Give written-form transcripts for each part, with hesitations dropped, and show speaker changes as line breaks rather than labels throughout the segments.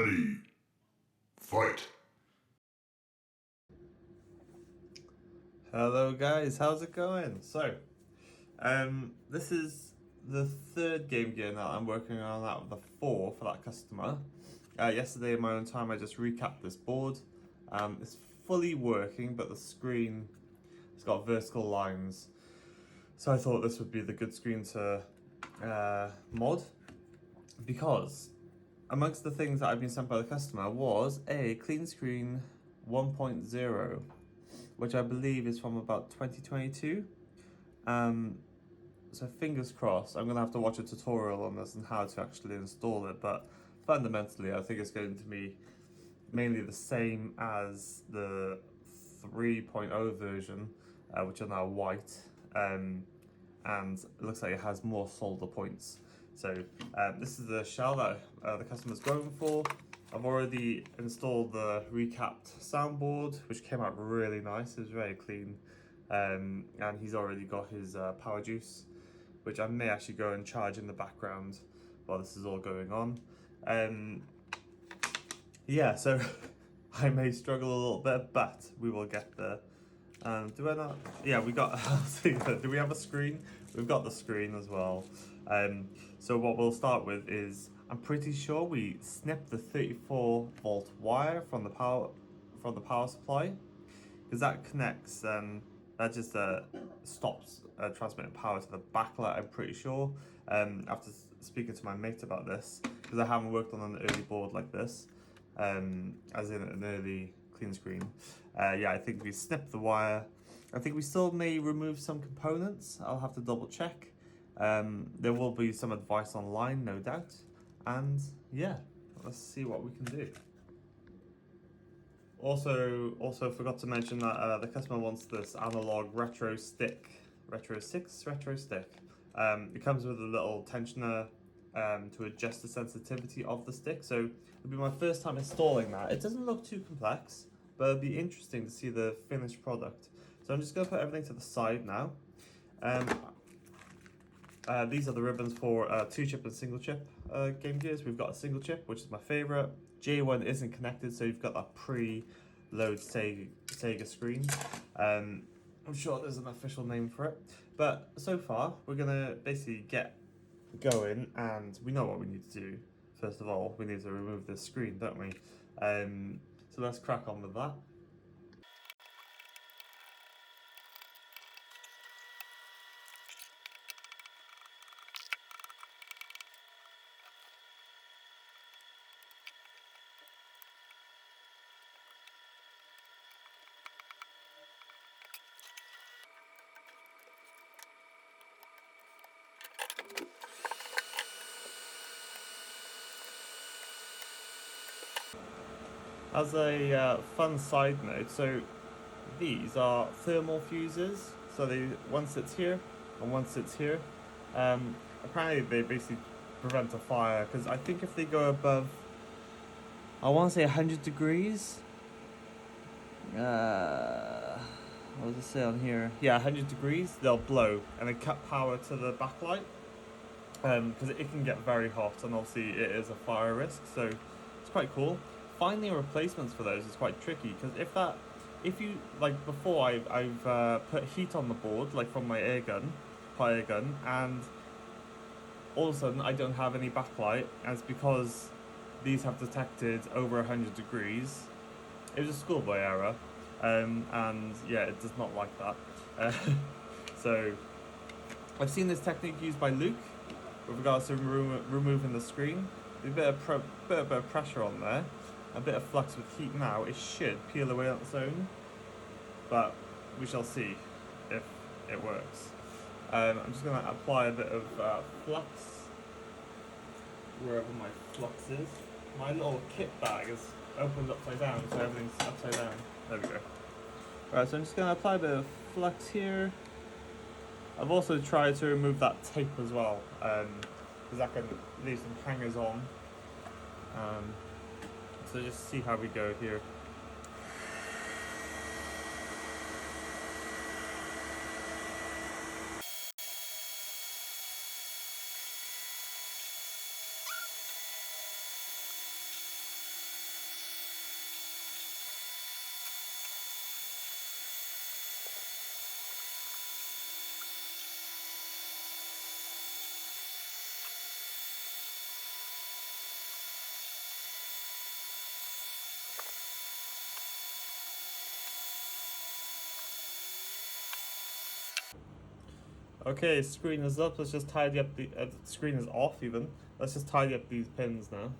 Ready. Fight.
Hello guys, how's it going? So, this is the third Game Gear now I'm working on out of the four for that customer. Yesterday in my own time I just recapped this board. It's fully working, but the screen has got vertical lines. So I thought this would be the good screen to mod, because amongst the things that I've been sent by the customer was a clean screen 1.0, which I believe is from about 2022. So fingers crossed. I'm gonna have to watch a tutorial on this and how to actually install it, but fundamentally I think it's going to be mainly the same as the 3.0 version, which are now white, and it looks like it has more solder points. So this is the shell that the customer's going for. I've already installed the recapped soundboard, which came out really nice. It was very clean, and he's already got his power juice, which I may actually go and charge in the background while this is all going on. Yeah, so I may struggle a little bit, but we will get there. Do I not? Yeah, we got. Do we have a screen? We've got the screen as well. So what we'll start with is, I'm pretty sure we snipped the 34-volt wire from the power supply, because that connects. That just stops transmitting power to the backlight. I'm pretty sure. After speaking to my mate about this, because I haven't worked on an early board like this, as in an early clean screen. Yeah, I think we snipped the wire. I think we still may remove some components. I'll have to double check. There will be some advice online, no doubt. And yeah, let's see what we can do. Also forgot to mention that the customer wants this analog retrostick. It comes with a little tensioner to adjust the sensitivity of the stick. So it'll be my first time installing that. It doesn't look too complex, but it'll be interesting to see the finished product. So I'm just going to put everything to the side now. These are the ribbons for 2-chip and single chip Game Gears. We've got a single chip, which is my favorite. J1 isn't connected, so you've got that pre-load Sega screen. I'm sure there's an official name for it, but so far we're gonna basically get going, and we know what we need to do. First of all, we need to remove this screen, don't we? So let's crack on with that. As a fun side note, so these are thermal fuses. So one sits here and one sits here. Apparently they basically prevent a fire, because I think if they go above, I want to say 100 degrees. What does it say on here? Yeah, 100 degrees, they'll blow and they cut power to the backlight. Because it can get very hot, and obviously it is a fire risk, so it's quite cool. Finding replacements for those is quite tricky, because if you, like before, I've put heat on the board, like from my hot air gun, and all of a sudden I don't have any backlight, and it's because these have detected over 100 degrees. It was a schoolboy error, and yeah, it does not like that. So I've seen this technique used by Luke with regards to removing the screen. There's a bit of pressure on there, a bit of flux with heat now. It should peel away on its own, but we shall see if it works. I'm just going to apply a bit of flux wherever my flux is. My little kit bag is opened upside down, so everything's upside down. There we go. Alright, so I'm just going to apply a bit of flux here. I've also tried to remove that tape as well, because that can leave some hangers on. So just see how we go here. Okay, screen is up. Let's just tidy up the screen is off even. Let's just tidy up these pins now.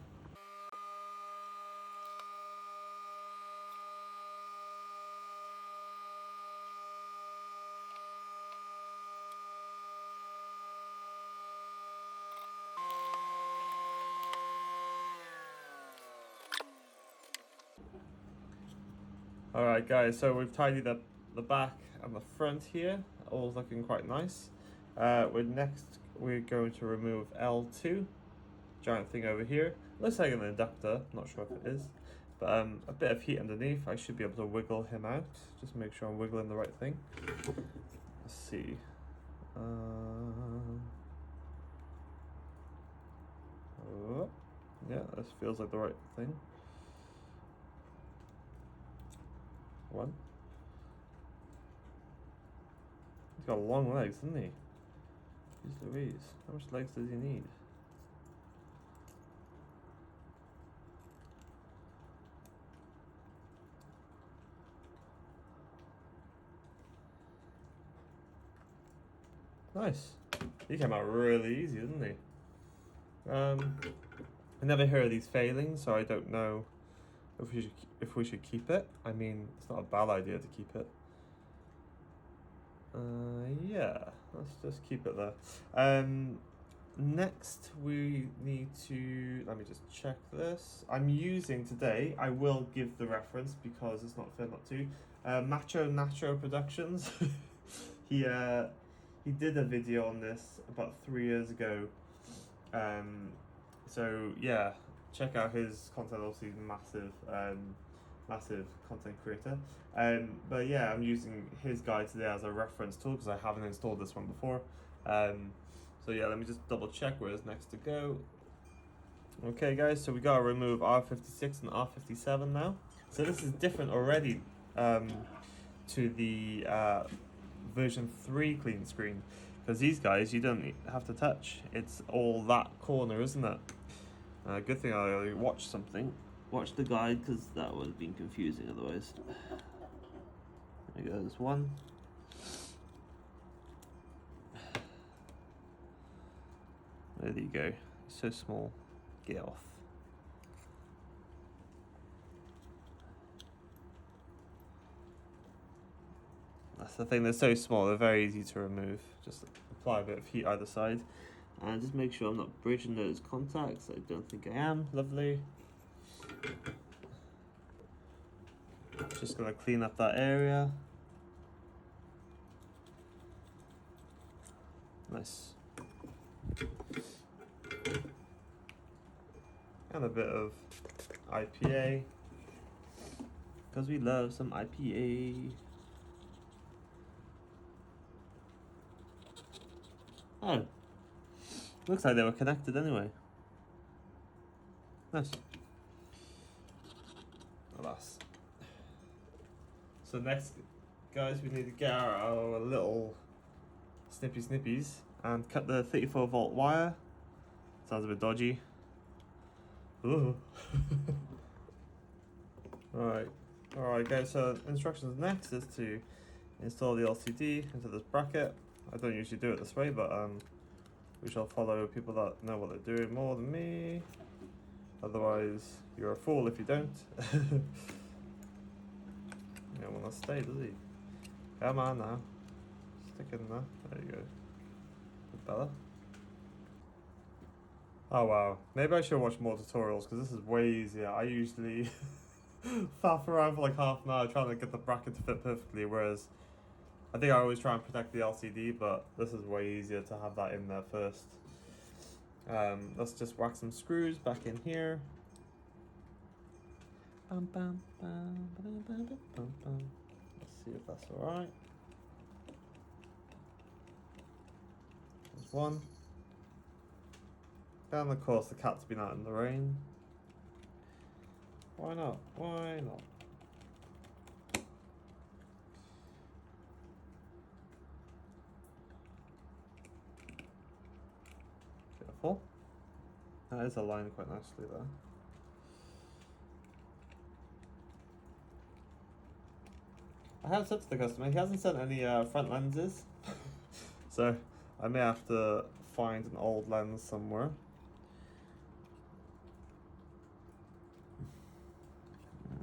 Alright guys, so we've tidied up the back and the front here, all looking quite nice. We're going to remove L2, giant thing over here. Looks like an inductor, not sure if it is. But a bit of heat underneath, I should be able to wiggle him out. Just make sure I'm wiggling the right thing. Let's see. Oh, yeah, this feels like the right thing. One. He's got long legs, doesn't he? Jeez Louise, how much legs does he need? Nice. He came out really easy, didn't he? I never hear of these failing, so I don't know if we should keep it. I mean, it's not a bad idea to keep it. Yeah, let's just keep it there. Next we need to, let me just check this. I'm using today, I will give the reference because it's not fair not to. Macho Nacho Productions. He did a video on this about 3 years ago. So yeah, check out his content. Obviously, massive content creator. But yeah, I'm using his guide today as a reference tool because I haven't installed this one before. So yeah, let me just double check where it's next to go. Okay, guys, so we gotta remove R56 and R57 now. So this is different already to the version 3 clean screen, because these guys you don't have to touch. It's all that corner, isn't it? Good thing I watched something. Watch the guide, because that would have been confusing otherwise. There goes one. There you go. It's so small. Get off. That's the thing, they're so small, they're very easy to remove. Just apply a bit of heat either side. And just make sure I'm not bridging those contacts. I don't think I am. Lovely. Just gonna clean up that area. Nice. And a bit of IPA, because we love some IPA. Oh, looks like they were connected anyway. Nice. Alas. So next, guys, we need to get our little snippies and cut the 34 volt wire. Sounds a bit dodgy. Ooh. Alright guys, so instructions next is to install the LCD into this bracket. I don't usually do it this way, but we shall follow people that know what they're doing more than me. Otherwise, you're a fool if you don't. He don't want to stay, does he? Come on now. Stick in there. There you go. Bit better. Oh wow. Maybe I should watch more tutorials, because this is way easier. I usually faff around for like half an hour trying to get the bracket to fit perfectly, whereas I think I always try and protect the LCD, but this is way easier to have that in there first. Let's just whack some screws back in here. Let's see if that's alright. There's one. And of course the cat's been out in the rain. Why not? Why not? Careful. That is aligned quite nicely there. I have said to the customer, he hasn't sent any front lenses. So I may have to find an old lens somewhere.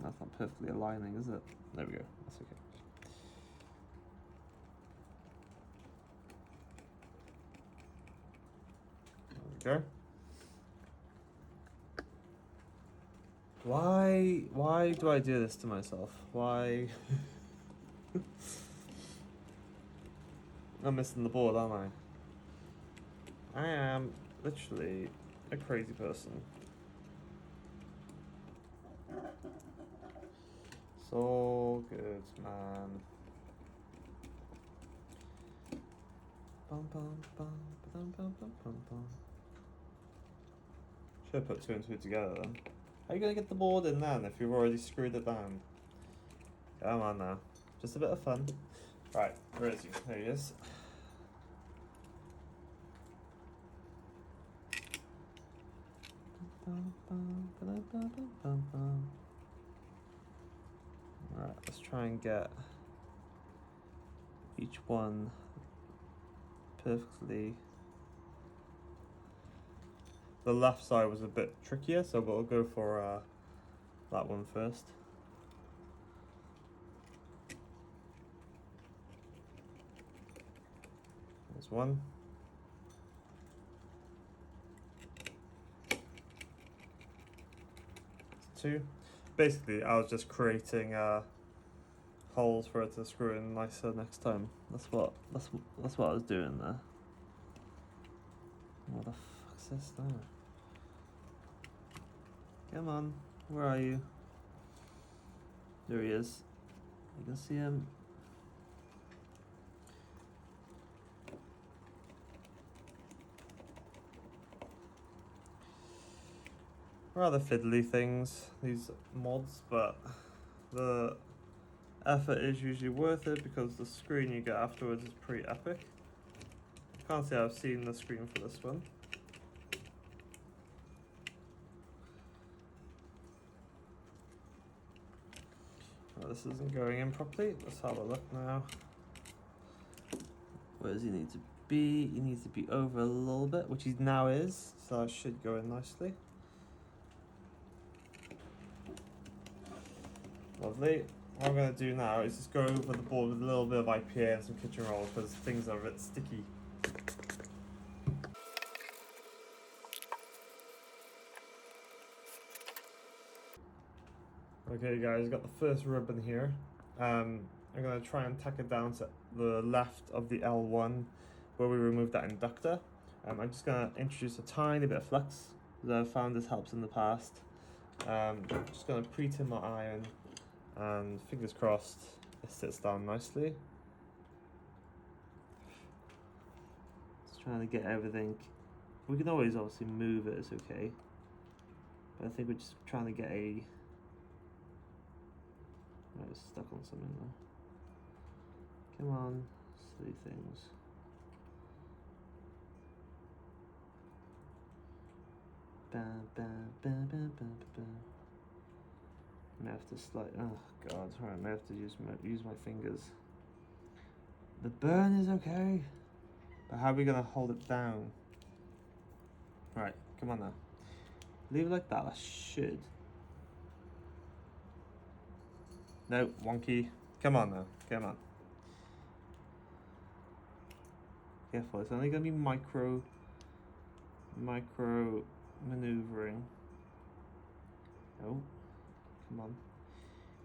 That's not perfectly aligning, is it? There we go. That's okay. There we go. Why do I do this to myself? Why? I'm missing the board, aren't I? I am literally a crazy person. So good, man. Bum, bum, bum, bum, bum, bum, bum, bum. Should have put two and two together then. How are you gonna get the board in then if you've already screwed it down? Come on now. Just a bit of fun. Right, where is he? There he is. Alright, let's try and get each one perfectly. The left side was a bit trickier, so we'll go for that one first. There's one. Two. Basically, I was just creating holes for it to screw in nicer next time. That's what I was doing there. What the fuck's this now? Come on, where are you? There he is. You can see him. Rather fiddly things, these mods, but the effort is usually worth it because the screen you get afterwards is pretty epic. I can't say I've seen the screen for this one. Oh, this isn't going in properly. Let's have a look now. Where does he need to be? He needs to be over a little bit, which he now is, so that should go in nicely. Lovely. What I'm going to do now is just go over the board with a little bit of IPA and some kitchen roll because things are a bit sticky. Okay guys, got the first ribbon here. I'm going to try and tack it down to the left of the L1 where we removed that inductor. I'm just going to introduce a tiny bit of flux because I've found this helps in the past. Just going to pre-tin my iron and fingers crossed it sits down nicely. Just trying to get everything. We can always obviously move it, it's okay. But I think we're just trying to get a... I was stuck on something there. Come on, silly things. Bam, bam, bam, bam, bam, bam. I may have to slide. Oh god! Alright, I may have to use my fingers. The burn is okay, but how are we gonna hold it down? Right, come on now. Leave it like that. That should. No, wonky. Come on now. Come on. Careful. It's only gonna be micro maneuvering. Oh, come on.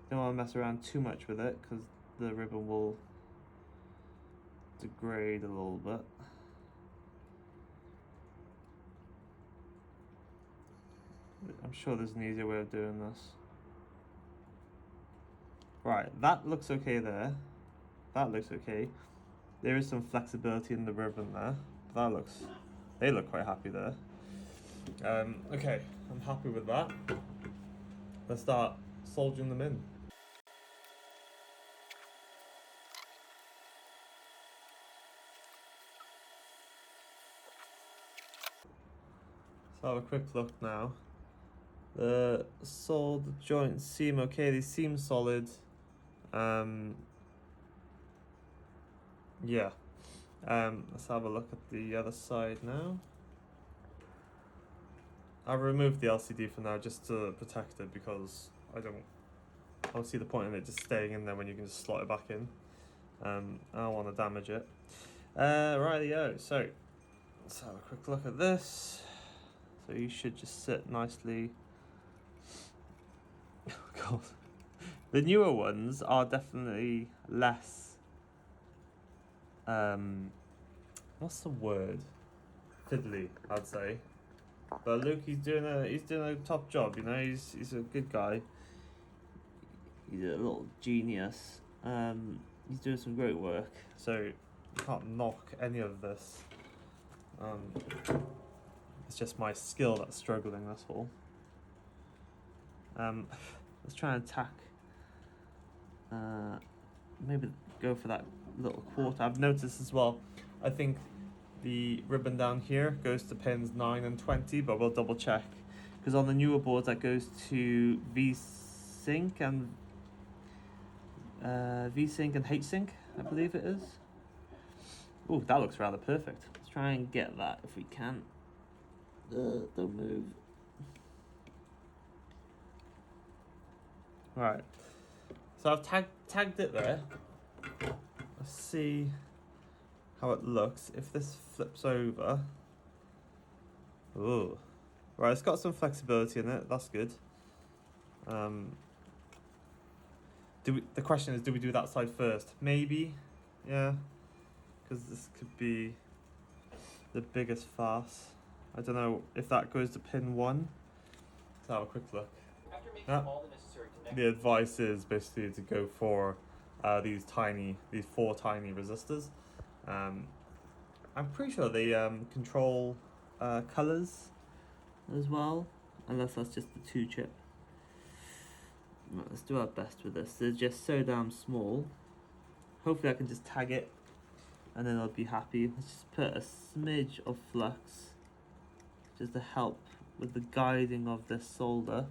Don't want to mess around too much with it because the ribbon will degrade a little bit. I'm sure there's an easier way of doing this. Right, that looks okay there. That looks okay. There is some flexibility in the ribbon there. That looks, they look quite happy there. Okay, I'm happy with that. Let's start soldering them in. So have a quick look now. The solder joints seem okay, they seem solid. Yeah. Let's have a look at the other side now. I've removed the LCD for now just to protect it because I don't see the point of it just staying in there when you can just slot it back in. I don't want to damage it. Rightio, so let's have a quick look at this. So you should just sit nicely. Oh god. The newer ones are definitely less what's the word? Fiddly, I'd say. But Luke, he's doing a top job, you know, he's a good guy. He's a little genius. He's doing some great work, so you can't knock any of this. It's just my skill that's struggling, that's all. Let's try and attack. Maybe go for that little quarter. I've noticed as well, I think the ribbon down here goes to pins 9 and 20, but we'll double check. Because on the newer boards that goes to V-Sync and H-Sync, I believe it is. Oh, that looks rather perfect. Let's try and get that if we can. Don't move. Right. So I've tagged it there. Let's see how it looks. If this flips over. Ooh. Right, it's got some flexibility in it. That's good. The question is, do we do that side first? Maybe. Yeah. Because this could be the biggest farce. I don't know if that goes to pin 1. Let's have a quick look. The advice is basically to go for these 4 tiny resistors. I'm pretty sure they control colors as well, unless that's just the 2 chip. Right, let's do our best with this. They're just so damn small. Hopefully I can just tag it and then I'll be happy. Let's just put a smidge of flux just to help with the guiding of this solder.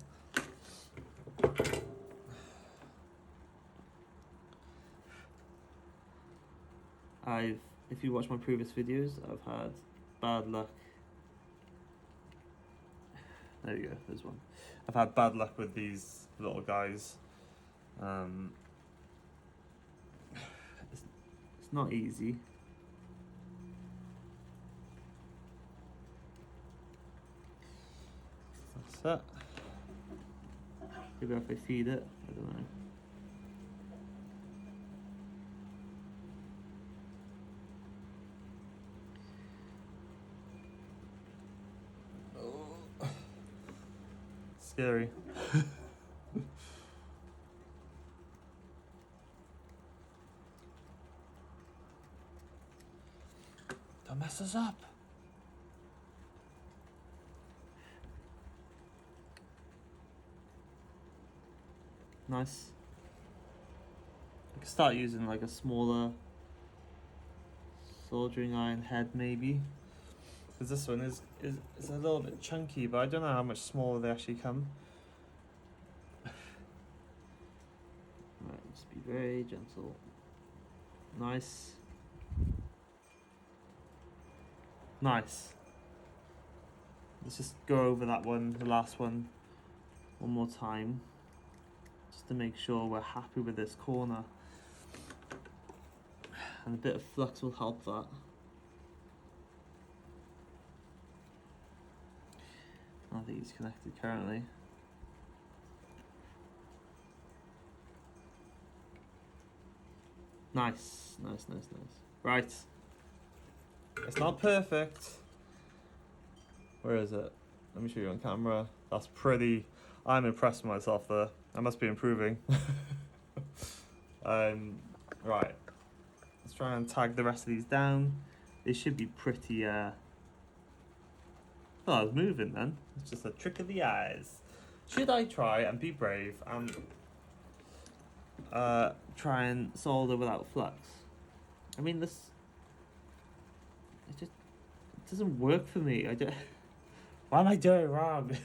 If you watch my previous videos, I've had bad luck. There you go, there's one. I've had bad luck with these little guys. It's not easy. That's it. Maybe if I feed it, I don't know. Scary. Don't mess us up. Nice. I could start using like a smaller soldering iron head maybe. Because this one is a little bit chunky, but I don't know how much smaller they actually come. Right, just be very gentle. Nice. Nice. Let's just go over that one, the last one more time. Just to make sure we're happy with this corner. And a bit of flux will help that. I think it's connected currently. Nice. Right. It's not perfect. Where is it? Let me show you on camera. That's pretty. I'm impressed with myself there. I must be improving. Right. Let's try and tag the rest of these down. They should be pretty Oh, I was moving then. It's just a trick of the eyes. Should I try and be brave and try and solder without flux? I mean, it doesn't work for me. Why am I doing it wrong?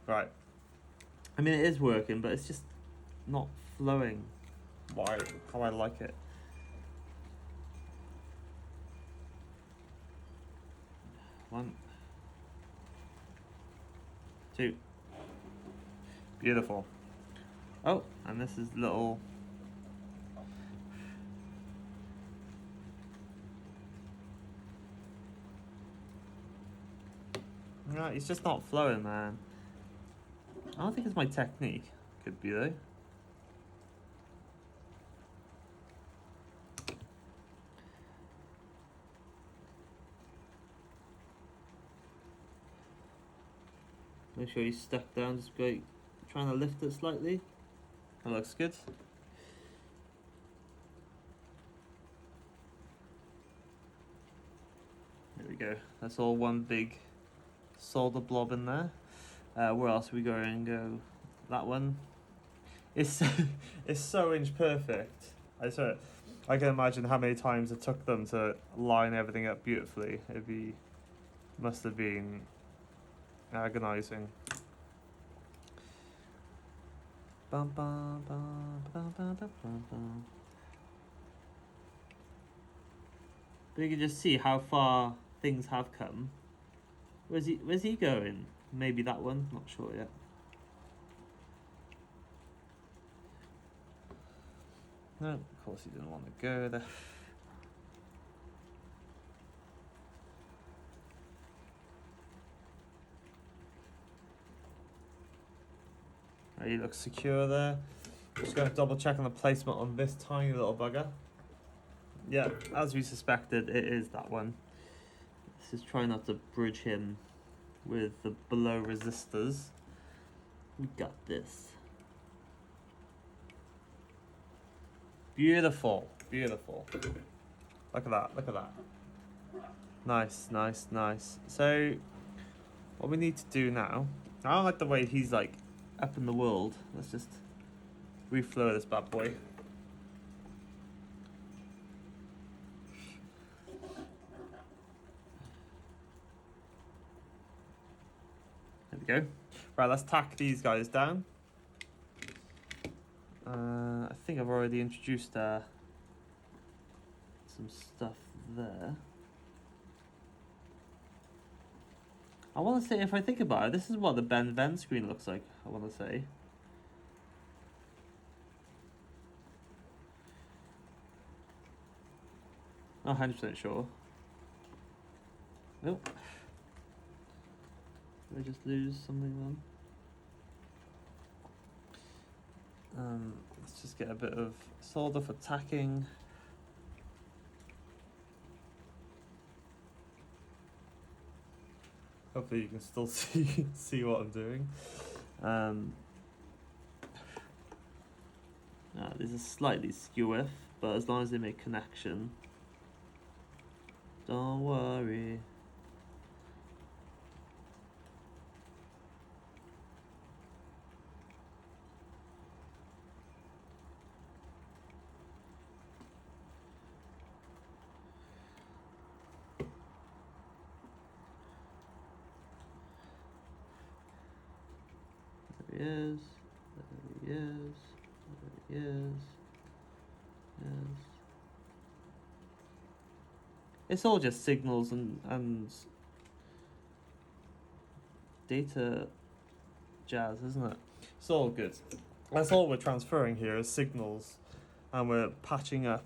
Right. I mean, it is working, but it's just not flowing how I like it. 1, 2. Beautiful. Oh, and this is little. Right, it's just not flowing, man. I don't think it's my technique. Could be though. Make sure you step down, just go trying to lift it slightly. That looks good. There we go. That's all one big solder blob in there. Where else are we going? Go that one. It's it's so inch perfect. I swear, I can imagine how many times it took them to line everything up beautifully. Must have been agonizing. Bum, bum, bum, bum, bum, bum, bum. But you can just see how far things have come. Where's he going? Maybe that one, not sure yet. No, of course he didn't want to go there. Right, he looks secure there. Just going to double check on the placement on this tiny little bugger. Yeah, as we suspected, it is that one. Let's just try not to bridge him with the below resistors. We got this. Beautiful, beautiful. Look at that, look at that. Nice, nice, nice. So, what we need to do now, I don't like the way he's like up in the world. Let's just reflow this bad boy. There we go. Right, let's tack these guys down. I think I've already introduced some stuff there. I want to say, if I think about it, this is what the Ben Ven screen looks like, I want to say. Not 100% sure. Nope. Did I just lose something then? Let's just get a bit of solder for tacking. Hopefully you can still see what I'm doing. This is slightly skew-if, but as long as they make connection, don't worry. There he is. There he is. There he is. Yes. It's all just signals and data jazz, isn't it? It's all good. That's all we're transferring here is signals, and we're patching up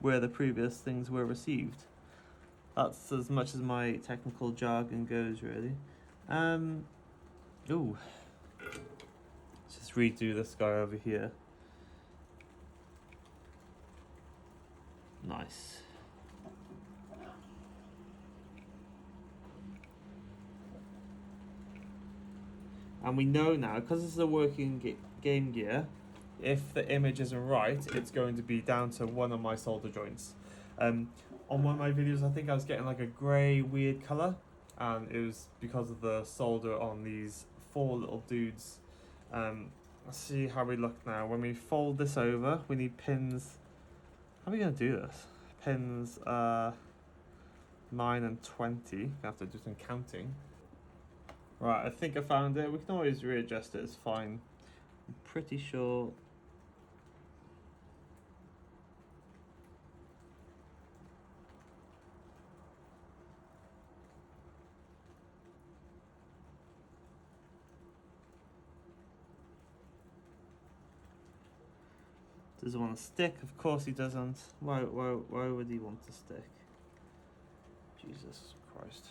where the previous things were received. That's as much as my technical jargon goes, really. Ooh. Let's just redo this guy over here. Nice. And we know now, because this is a working Game Gear, if the image isn't right, it's going to be down to one of my solder joints. On one of my videos, I think I was getting like a grey weird colour, and it was because of the solder on these 4 little dudes. Let's see how we look now. When we fold this over, we need pins. How are we going to do this? Pins 9 and 20. I have to do some counting. Right, I think I found it. We can always readjust it, it's fine. I'm pretty sure. Does he want a stick? Of course he doesn't. Why would he want a stick? Jesus Christ.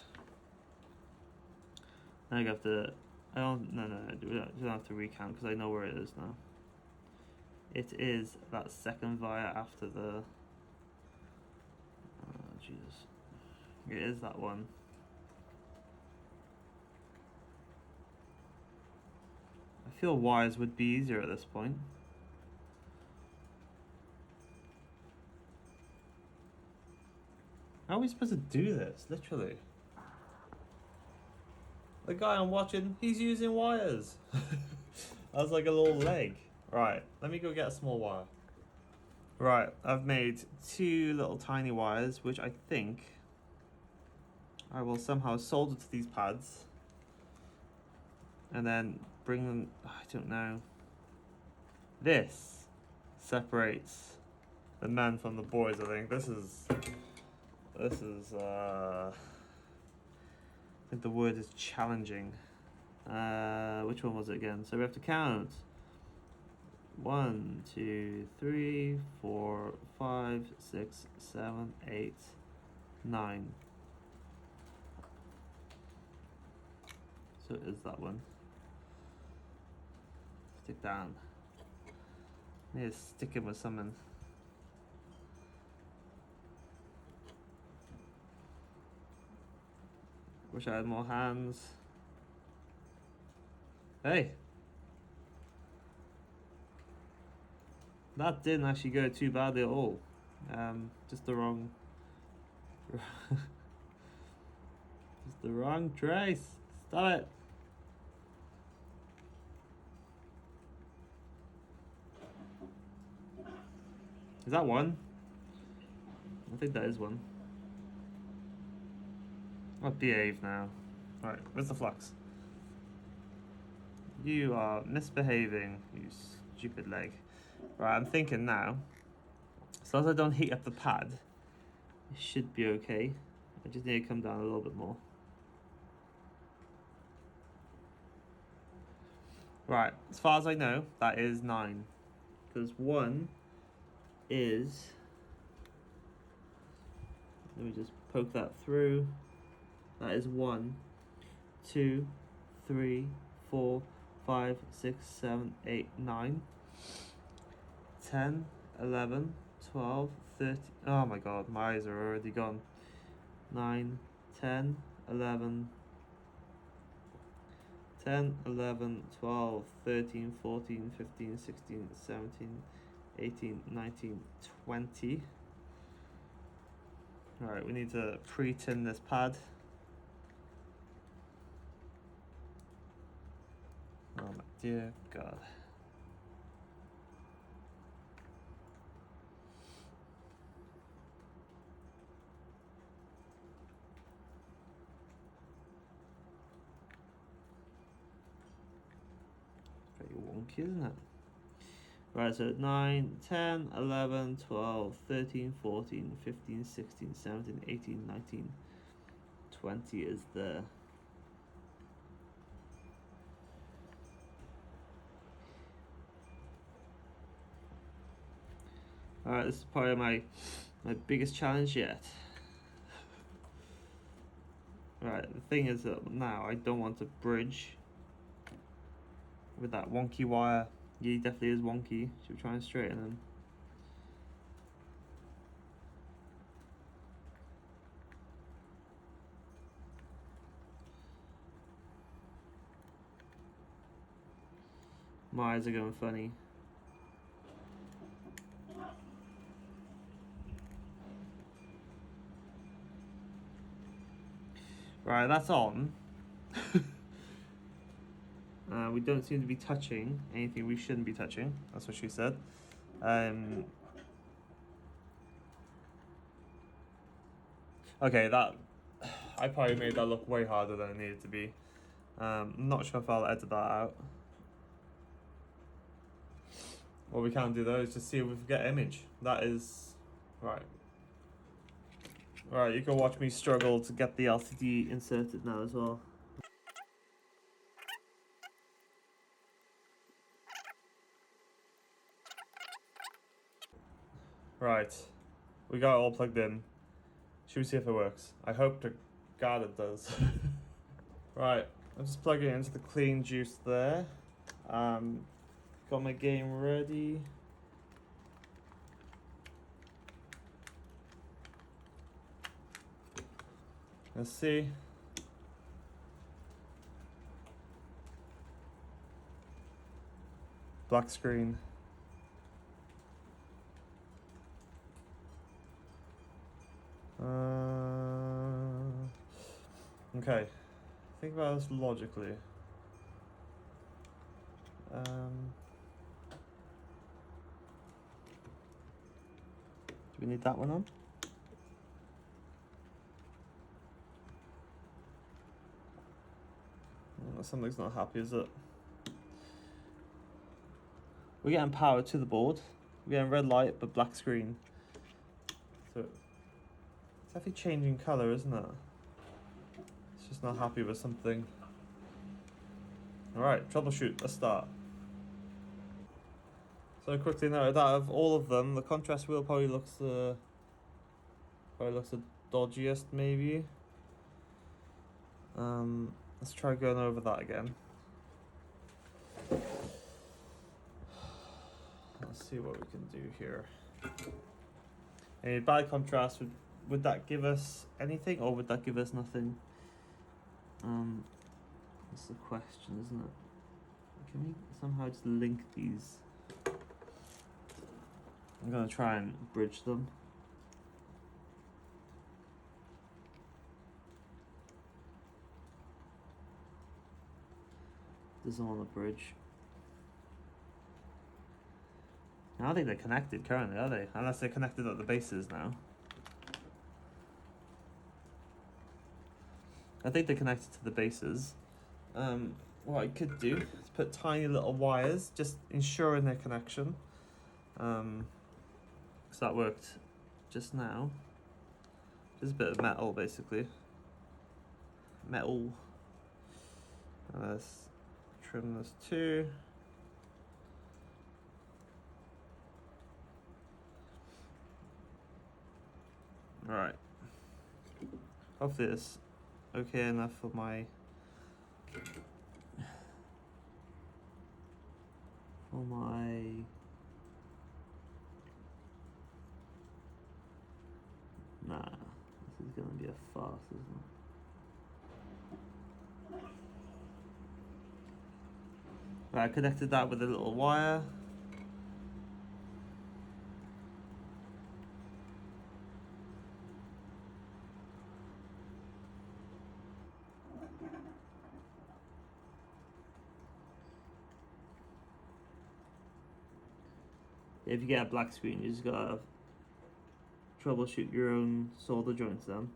I have to... no, we don't have to recount because I know where it is now. It is that second via after the... Oh, Jesus. It is that one. I feel wires would be easier at this point. How are we supposed to do this? Literally. The guy I'm watching, he's using wires. That's like a little leg. Right, let me go get a small wire. Right, I've made 2 little tiny wires, which I think I will somehow solder to these pads. And then bring them, I don't know. This separates the men from the boys, I think. This is, I think the word is challenging. Which one was it again? So we have to count. 1, 2, 3, 4, 5, 6, 7, 8, 9. So it is that one. Stick down. Need to stick it with something. Wish I had more hands. Hey! That didn't actually go too badly at all. Just the wrong... just the wrong trace. Stop it! Is that one? I think that is one. I'll behave now. Right, where's the flux? You are misbehaving, you stupid leg. Right, I'm thinking now, as long as I don't heat up the pad, it should be okay. I just need to come down a little bit more. Right, as far as I know, that is 9. Because 1 is... Let me just poke that through. That is 1, 2, 3, 4, 5, 6, 7, 8, 9, 10, 11, 12, 13. Oh my god, my eyes are already gone. 9, 10, 11, 10, 11, 12, 13, 14, 15, 16, 17, 18, 19, 20. Alright, we need to pre-tin this pad. Oh my dear god. Pretty wonky, isn't it? Right, so 9, 10, 11, 12, 13, 14, 15, 16, 17, 18, 19, 20 is the... Alright, this is probably my biggest challenge yet. Right, the thing is that now I don't want to bridge with that wonky wire. Yeah, he definitely is wonky. Should we try and straighten him? My eyes are going funny. Right, that's on. We don't seem to be touching anything we shouldn't be touching. That's what she said. Okay, that... I probably made that look way harder than it needed to be. I'm not sure if I'll edit that out. What we can do though is just see if we can get image. That is... Right. Right, you can watch me struggle to get the LCD inserted now as well. Right. We got it all plugged in. Should we see if it works? I hope to God it does. Right. I'm just plugging it into the clean juice there. Got my game ready. Let's see. Black screen. Okay. Think about this logically. Do we need that one on? Something's not happy, is it? We're getting power to the board. We're getting red light, but black screen. So it's definitely changing color, isn't it? It's just not happy with something. Alright, troubleshoot, let's start. So quickly noted, out of all of them, the contrast wheel probably looks the dodgiest, maybe. Let's try going over that again. Let's see what we can do here. A bad contrast, would that give us anything, or would that give us nothing? That's the question, isn't it? Can we somehow just link these? I'm gonna try and bridge them. This is on the bridge. I don't think they're connected currently, are they? Unless they're connected at the bases now. I think they're connected to the bases. What I could do is put tiny little wires, just ensuring their connection. Because that worked just now. Just a bit of metal, basically. Metal. Let's trim this too. Alright. Hopefully it's okay enough for my nah, this is gonna be a farce, isn't it? Right, I connected that with a little wire. If you get a black screen, you just gotta troubleshoot your own solder joints then.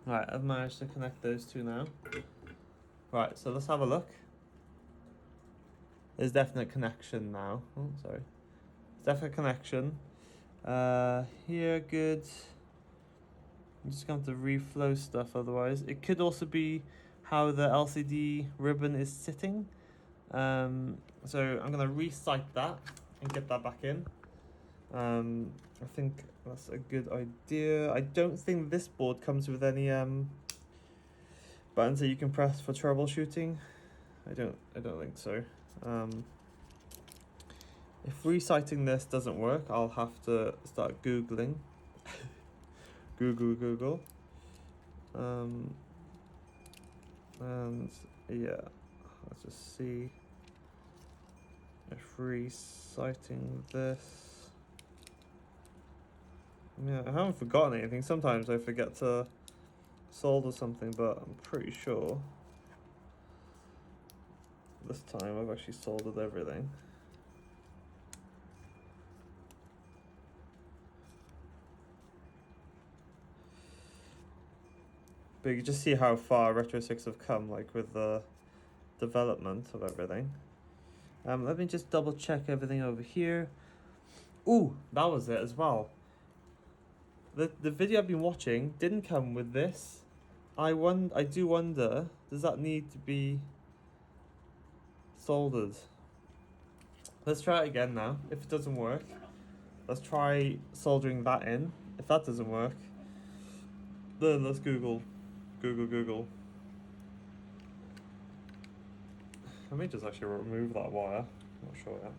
Right, I've managed to connect those two now. Right, so let's have a look. There's definite connection now. Oh, sorry. Definite connection. Here, good. I'm just going to have to reflow stuff otherwise. It could also be how the LCD ribbon is sitting. So I'm going to recite that and get that back in. I think that's a good idea. I don't think this board comes with any buttons that you can press for troubleshooting. I don't think so. If reciting this doesn't work, I'll have to start Googling. Google. And yeah, let's just see if reciting this. Yeah, I haven't forgotten anything. Sometimes I forget to solder something, but I'm pretty sure this time I've actually soldered everything. But you can just see how far Retrosticks have come, like with the development of everything. Let me just double check everything over here. Ooh, that was it as well. The video I've been watching didn't come with this. I do wonder, does that need to be soldered? Let's try it again now. If it doesn't work, let's try soldering that in. If that doesn't work, then let's Google. Let me just actually remove that wire. Not sure yet.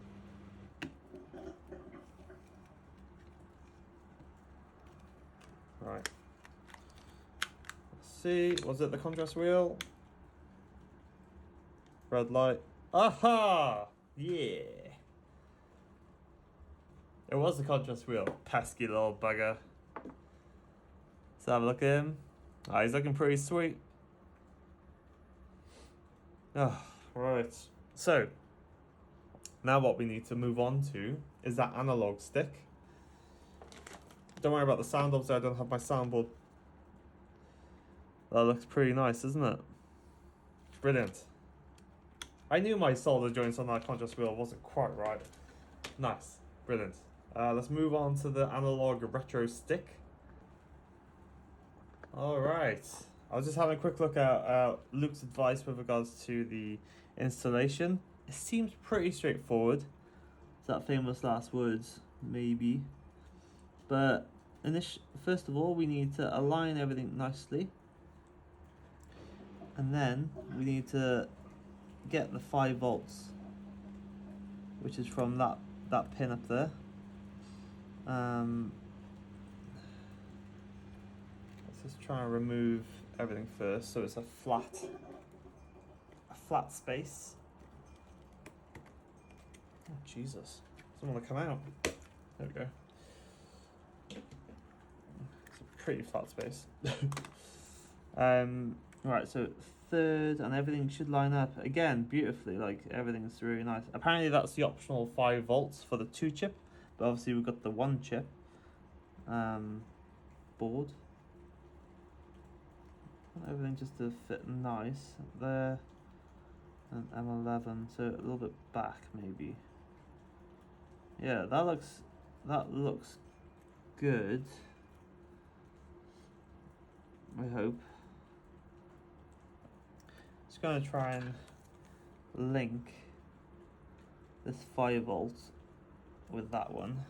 Right. Let's see. Was it the contrast wheel? Red light. Aha! Yeah. It was the contrast wheel. Pesky little bugger. Let's have a look at him. Ah, he's looking pretty sweet. Oh, right. So, now what we need to move on to is that analog stick. Don't worry about the sound, obviously I don't have my soundboard. That looks pretty nice, doesn't it? Brilliant. I knew my solder joints on that contrast wheel wasn't quite right. Nice. Brilliant. Let's move on to the analog retro stick. Alright. I was just having a quick look at Luke's advice with regards to the installation. It seems pretty straightforward. It's that famous last words, maybe. But first of all, we need to align everything nicely. And then we need to get the 5 volts, which is from that pin up there. Let's just try and remove everything first, so it's a flat space. Oh Jesus! Doesn't want to come out. There we go. It's a pretty flat space. Right, so third, and everything should line up again beautifully. Like everything's really nice. Apparently, that's the optional 5 volts for the 2 chip, but obviously we've got the 1 chip board. Everything just to fit nice there, and M11, so a little bit back maybe. Yeah, that looks good. I hope. Just gonna try and link this 5 volts with that one.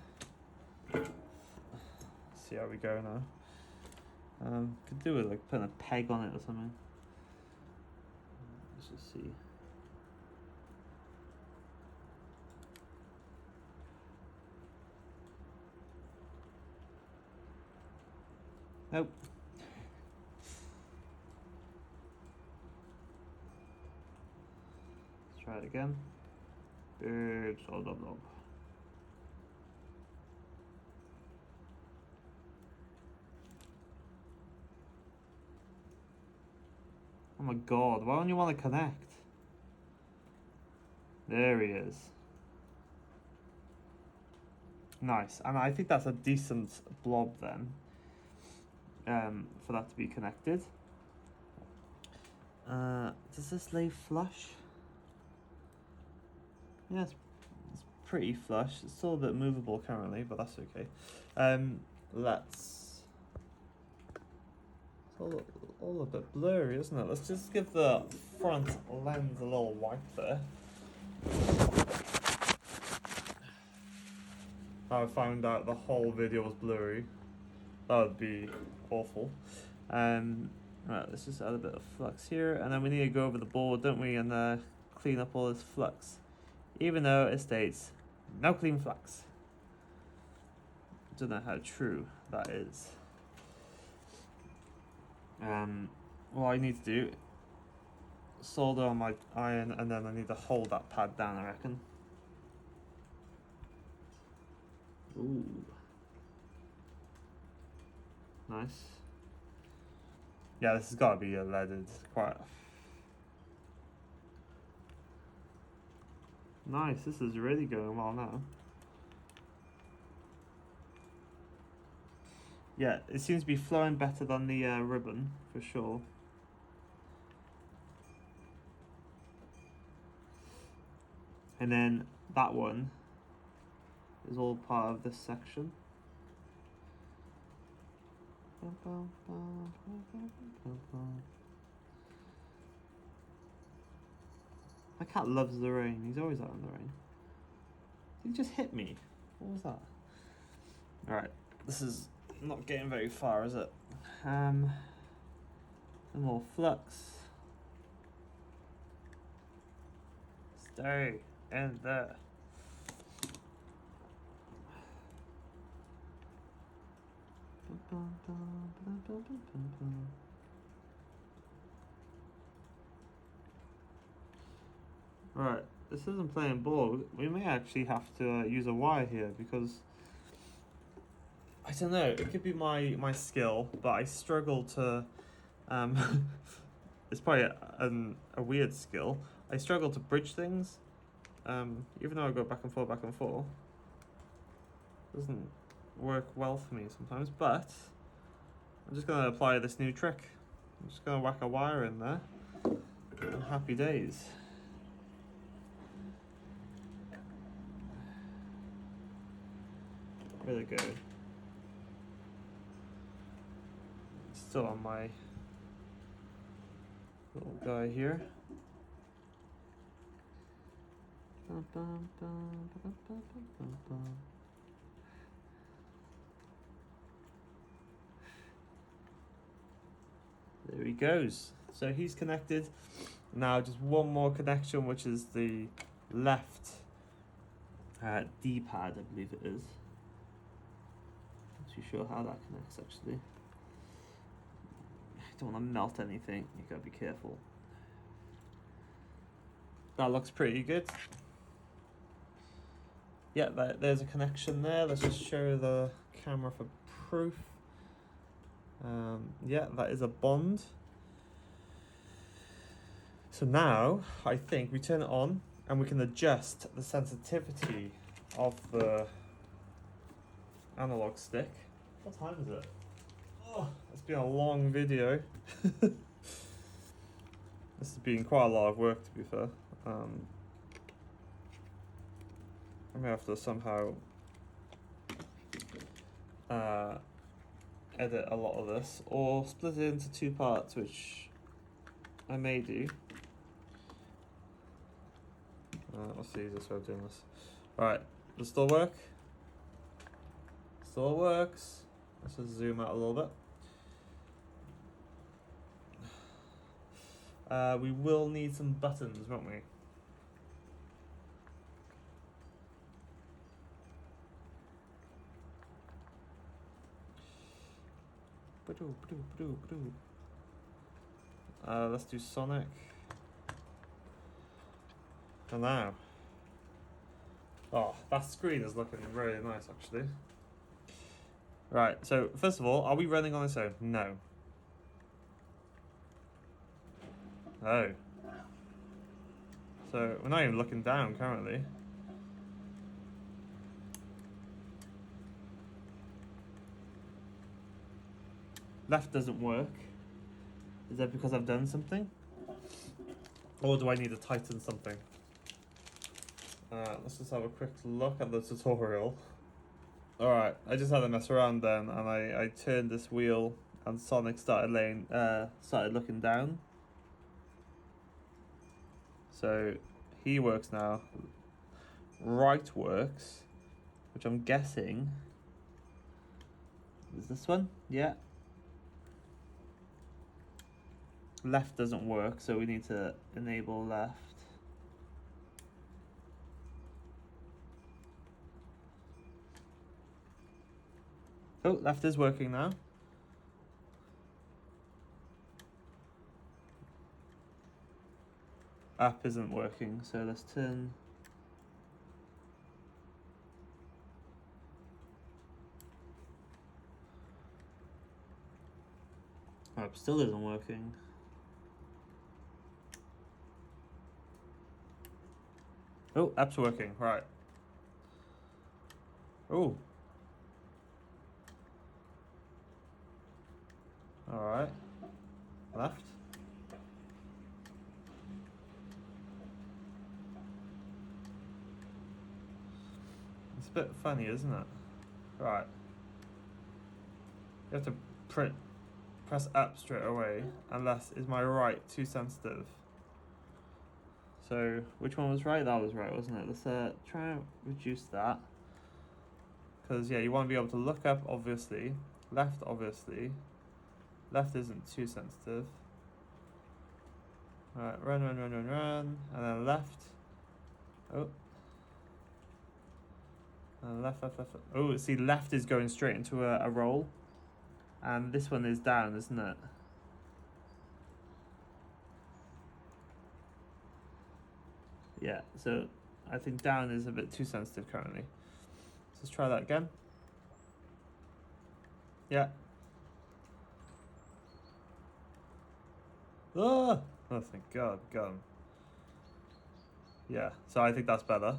See how we go now. Could do it like putting a peg on it or something. Let's just see. Nope. Let's try it again. Good solder blob. Oh my god, why don't you want to connect? There he is. Nice, and I think that's a decent blob then, for that to be connected. Does this lay flush? Yeah, it's pretty flush. It's still a bit movable currently, but that's okay. It's all a bit blurry, isn't it? Let's just give the front lens a little wipe there. I found out the whole video was blurry. That would be awful. Right, let's just add a bit of flux here, and then we need to go over the board, don't we, and clean up all this flux, even though it states no clean flux. Don't know how true that is. What I need to do, solder on my iron, and then I need to hold that pad down, I reckon. Ooh. Nice. Yeah, this has got to be a leaded, quite. Nice, this is really going well now. Yeah, it seems to be flowing better than the ribbon, for sure. And then that one is all part of this section. My cat loves the rain. He's always out in the rain. Did he just hit me? What was that? Alright, this is not getting very far, is it? Some more flux. Stay in there. Right, this isn't playing ball. We may actually have to use a wire here because I don't know. It could be my skill, but I struggle to. It's probably a weird skill. I struggle to bridge things, even though I go back and forth, doesn't work well for me sometimes. But I'm just gonna apply this new trick. I'm just gonna whack a wire in there. And happy days. Really good. Still on my little guy here. There he goes. So he's connected. Now just one more connection, which is the left D-pad, I believe it is. Not too sure how that connects actually. I don't want to melt anything. You gotta be careful. That looks pretty good. Yeah, there's a connection there. Let's just show the camera for proof. Yeah, that is a bond. So now I think we turn it on and we can adjust the sensitivity of the analog stick. What time is it? Oh, it's been a long video. This has been quite a lot of work, to be fair. I may have to somehow edit a lot of this or split it into two parts, which I may do. What's the easiest way of doing this? Alright, does it still work? Still works. Let's just zoom out a little bit. We will need some buttons, won't we? Let's do Sonic. And now. Oh, that screen is looking really nice actually. Right, so first of all, are we running on its own? No. Oh. So we're not even looking down currently. Left doesn't work. Is that because I've done something? Or do I need to tighten something? Let's just have a quick look at the tutorial. Alright, I just had to mess around then and I turned this wheel and Sonic started looking down. So he works now. Right works, which I'm guessing is this one? Yeah. Left doesn't work, so we need to enable left. Oh, left is working now. Up isn't working, so let's turn. Up still isn't working. Oh, app's working, right. Oh. Alright. Left. It's a bit funny, isn't it? Right. You have to press up straight away, unless is my right too sensitive? So which one was right? That was right, wasn't it? Let's try and reduce that. Because yeah, you want to be able to look up, obviously. Left, obviously. Left isn't too sensitive. Alright, run, and then left. Oh. And left. Oh, see, left is going straight into a roll. And this one is down, isn't it? Yeah, so I think down is a bit too sensitive currently. So let's try that again. Yeah. Oh, thank God, gone. Yeah, so I think that's better.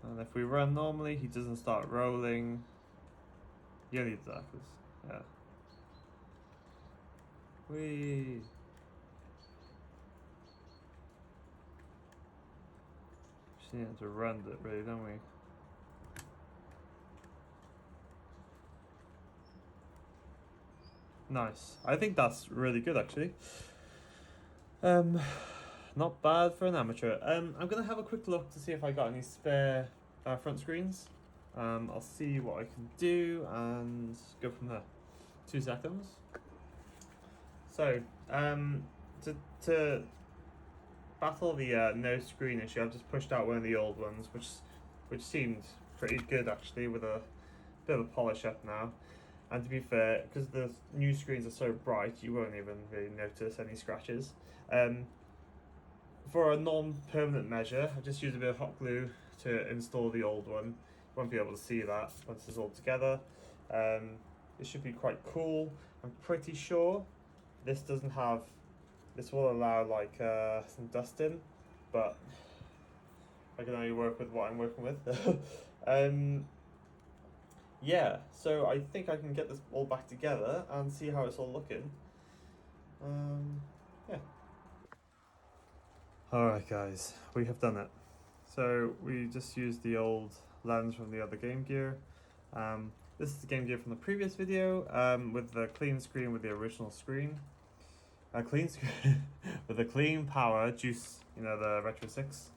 And if we run normally, he doesn't start rolling. You need that, yeah. Whee! Just need to run it, really, don't we? Nice. I think that's really good, actually. Not bad for an amateur. I'm gonna have a quick look to see if I got any spare front screens. I'll see what I can do and go from there. 2 seconds. So, to battle the no screen issue, I've just pushed out one of the old ones, which seemed pretty good actually, with a bit of a polish up now. And to be fair, because the new screens are so bright, you won't even really notice any scratches. For a non-permanent measure, I've just used a bit of hot glue to install the old one. You won't be able to see that once it's all together. It should be quite cool. I'm pretty sure this doesn't have. This will allow like some dust in, but I can only work with what I'm working with. Yeah, so I think I can get this all back together and see how it's all looking. Yeah. Alright guys, we have done it. So we just used the old lens from the other Game Gear. This is the Game Gear from the previous video, with the clean screen with the original screen. Clean screen with the clean power juice, the Retrosticks,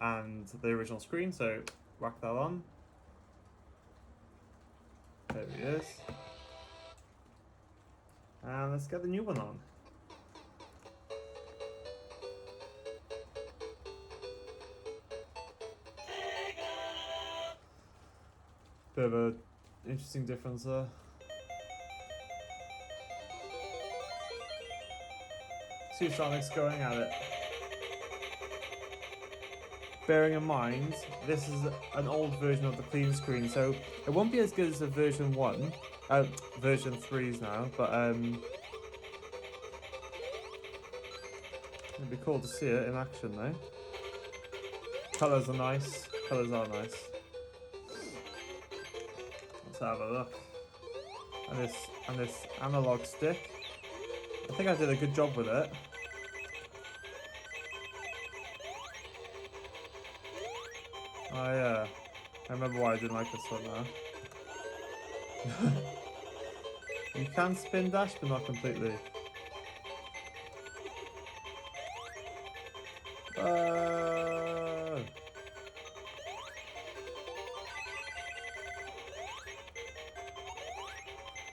and the original screen, so whack that on. There he is. And let's get the new one on. Bit of a interesting difference there. Two Sonics going at it. Bearing in mind, this is an old version of the clean screen, so it won't be as good as the version 1, version 3s now, but it'd be cool to see it in action though. Colours are nice. Let's have a look. And this analog stick. I think I did a good job with it. Oh yeah, I remember why I didn't like this one now. You can spin dash, but not completely.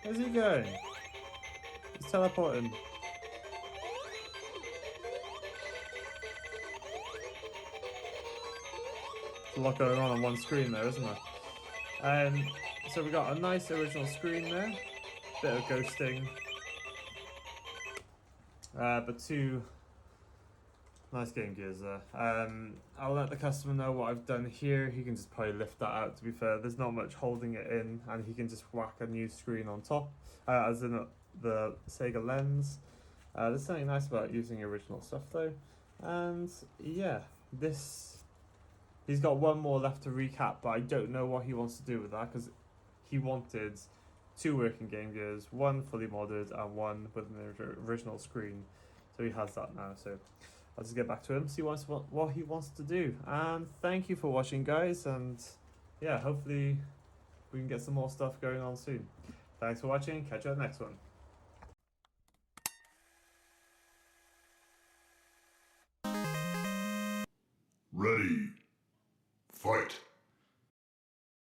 Where's he going? He's teleporting. There's a lot going on one screen there, isn't there? So we got a nice original screen there. Bit of ghosting. But 2 nice Game Gears there. I'll let the customer know what I've done here. He can just probably lift that out, to be fair. There's not much holding it in, and he can just whack a new screen on top, as in the Sega lens. There's something nice about using original stuff though. And yeah, he's got one more left to recap, but I don't know what he wants to do with that, because he wanted 2 working Game Gears, 1 fully modded and 1 with an original screen. So he has that now, so I'll just get back to him, see what he wants to do. And thank you for watching, guys, and yeah, hopefully we can get some more stuff going on soon. Thanks for watching, catch you at the next one.
Ready. Fight.